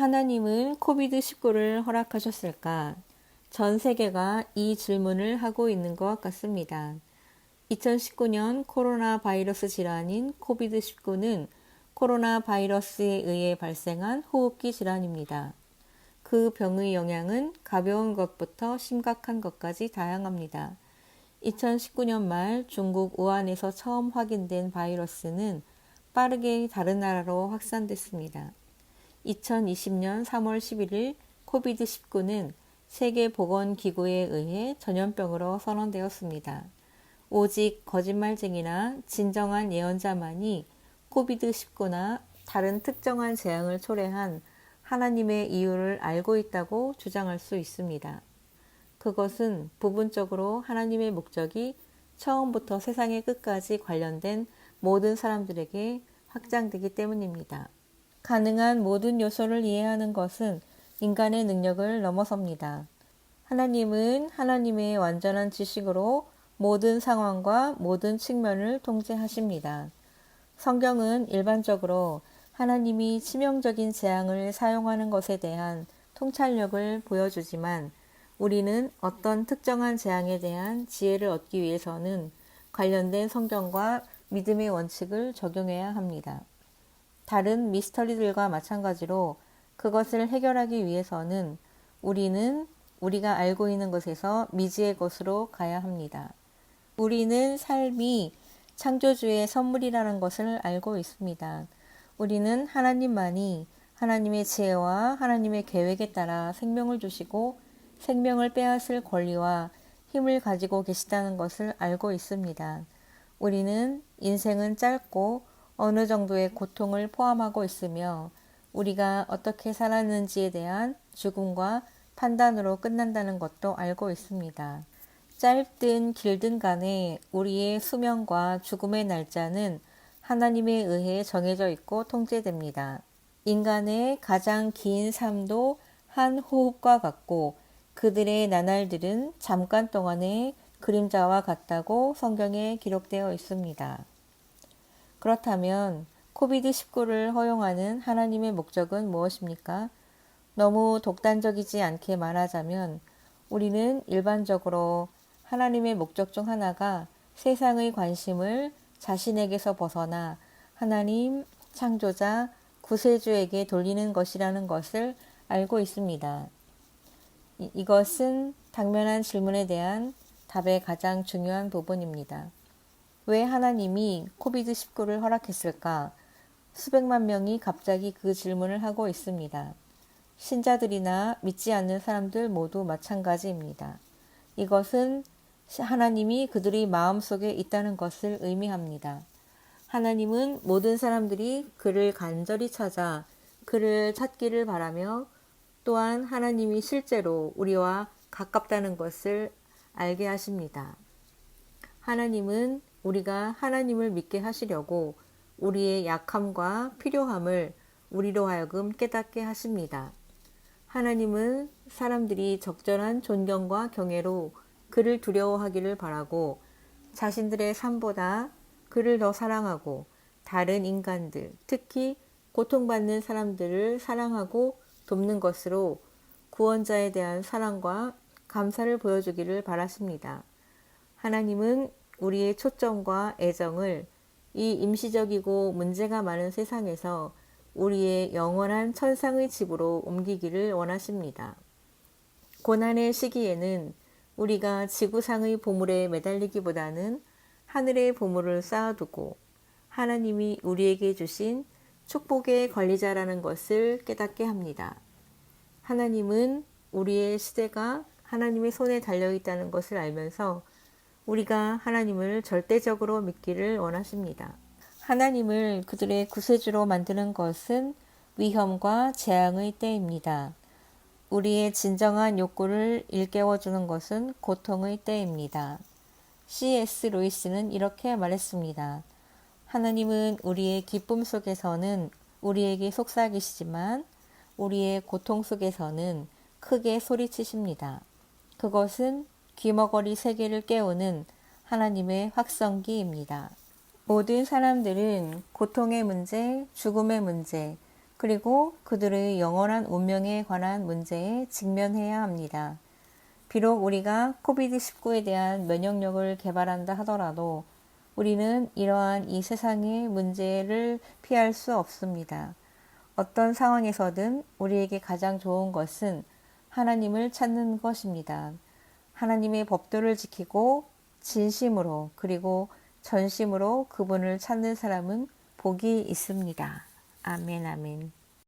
하나님은 코비드19를 허락하셨을까? 전 세계가 이 질문을 하고 있는 것 같습니다. 2019년 코로나 바이러스 질환인 코비드19는 코로나 바이러스에 의해 발생한 호흡기 질환입니다. 그 병의 영향은 가벼운 것부터 심각한 것까지 다양합니다. 2019년 말 중국 우한에서 처음 확인된 바이러스는 빠르게 다른 나라로 확산됐습니다. 2020년 3월 11일 코비드19는 세계보건기구에 의해 전염병으로 선언되었습니다. 오직 거짓말쟁이나 진정한 예언자만이 코비드19나 다른 특정한 재앙을 초래한 하나님의 이유를 알고 있다고 주장할 수 있습니다. 그것은 부분적으로 하나님의 목적이 처음부터 세상의 끝까지 관련된 모든 사람들에게 확장되기 때문입니다. 가능한 모든 요소를 이해하는 것은 인간의 능력을 넘어섭니다. 하나님은 하나님의 완전한 지식으로 모든 상황과 모든 측면을 통제하십니다. 성경은 일반적으로 하나님이 치명적인 재앙을 사용하는 것에 대한 통찰력을 보여주지만 우리는 어떤 특정한 재앙에 대한 지혜를 얻기 위해서는 관련된 성경과 믿음의 원칙을 적용해야 합니다. 다른 미스터리들과 마찬가지로 그것을 해결하기 위해서는 우리는 우리가 알고 있는 것에서 미지의 것으로 가야 합니다. 우리는 삶이 창조주의 선물이라는 것을 알고 있습니다. 우리는 하나님만이 하나님의 지혜와 하나님의 계획에 따라 생명을 주시고 생명을 빼앗을 권리와 힘을 가지고 계시다는 것을 알고 있습니다. 우리는 인생은 짧고 어느 정도의 고통을 포함하고 있으며 우리가 어떻게 살았는지에 대한 죽음과 판단으로 끝난다는 것도 알고 있습니다. 짧든 길든 간에 우리의 수명과 죽음의 날짜는 하나님에 의해 정해져 있고 통제됩니다. 인간의 가장 긴 삶도 한 호흡과 같고 그들의 나날들은 잠깐 동안의 그림자와 같다고 성경에 기록되어 있습니다. 그렇다면 코비드19를 허용하는 하나님의 목적은 무엇입니까? 너무 독단적이지 않게 말하자면 우리는 일반적으로 하나님의 목적 중 하나가 세상의 관심을 자신에게서 벗어나 하나님, 창조자, 구세주에게 돌리는 것이라는 것을 알고 있습니다. 이것은 당면한 질문에 대한 답의 가장 중요한 부분입니다. 왜 하나님이 코비드19를 허락했을까? 수백만 명이 갑자기 그 질문을 하고 있습니다. 신자들이나 믿지 않는 사람들 모두 마찬가지입니다. 이것은 하나님이 그들의 마음속에 있다는 것을 의미합니다. 하나님은 모든 사람들이 그를 간절히 찾아 그를 찾기를 바라며 또한 하나님이 실제로 우리와 가깝다는 것을 알게 하십니다. 하나님은 우리가 하나님을 믿게 하시려고 우리의 약함과 필요함을 우리로 하여금 깨닫게 하십니다. 하나님은 사람들이 적절한 존경과 경외로 그를 두려워하기를 바라고 자신들의 삶보다 그를 더 사랑하고 다른 인간들, 특히 고통받는 사람들을 사랑하고 돕는 것으로 구원자에 대한 사랑과 감사를 보여주기를 바라십니다. 하나님은 우리의 초점과 애정을 이 임시적이고 문제가 많은 세상에서 우리의 영원한 천상의 집으로 옮기기를 원하십니다. 고난의 시기에는 우리가 지구상의 보물에 매달리기보다는 하늘의 보물을 쌓아두고 하나님이 우리에게 주신 축복의 관리자라는 것을 깨닫게 합니다. 하나님은 우리의 시대가 하나님의 손에 달려있다는 것을 알면서 우리가 하나님을 절대적으로 믿기를 원하십니다. 하나님을 그들의 구세주로 만드는 것은 위험과 재앙의 때입니다. 우리의 진정한 욕구를 일깨워주는 것은 고통의 때입니다. C.S. 루이스는 이렇게 말했습니다. 하나님은 우리의 기쁨 속에서는 우리에게 속삭이시지만 우리의 고통 속에서는 크게 소리치십니다. 그것은 귀머거리 세계를 깨우는 하나님의 확성기입니다. 모든 사람들은 고통의 문제, 죽음의 문제, 그리고 그들의 영원한 운명에 관한 문제에 직면해야 합니다. 비록 우리가 코비드19에 대한 면역력을 개발한다 하더라도 우리는 이러한 이 세상의 문제를 피할 수 없습니다. 어떤 상황에서든 우리에게 가장 좋은 것은 하나님을 찾는 것입니다. 하나님의 법도를 지키고 진심으로 그리고 전심으로 그분을 찾는 사람은 복이 있습니다. 아멘, 아멘.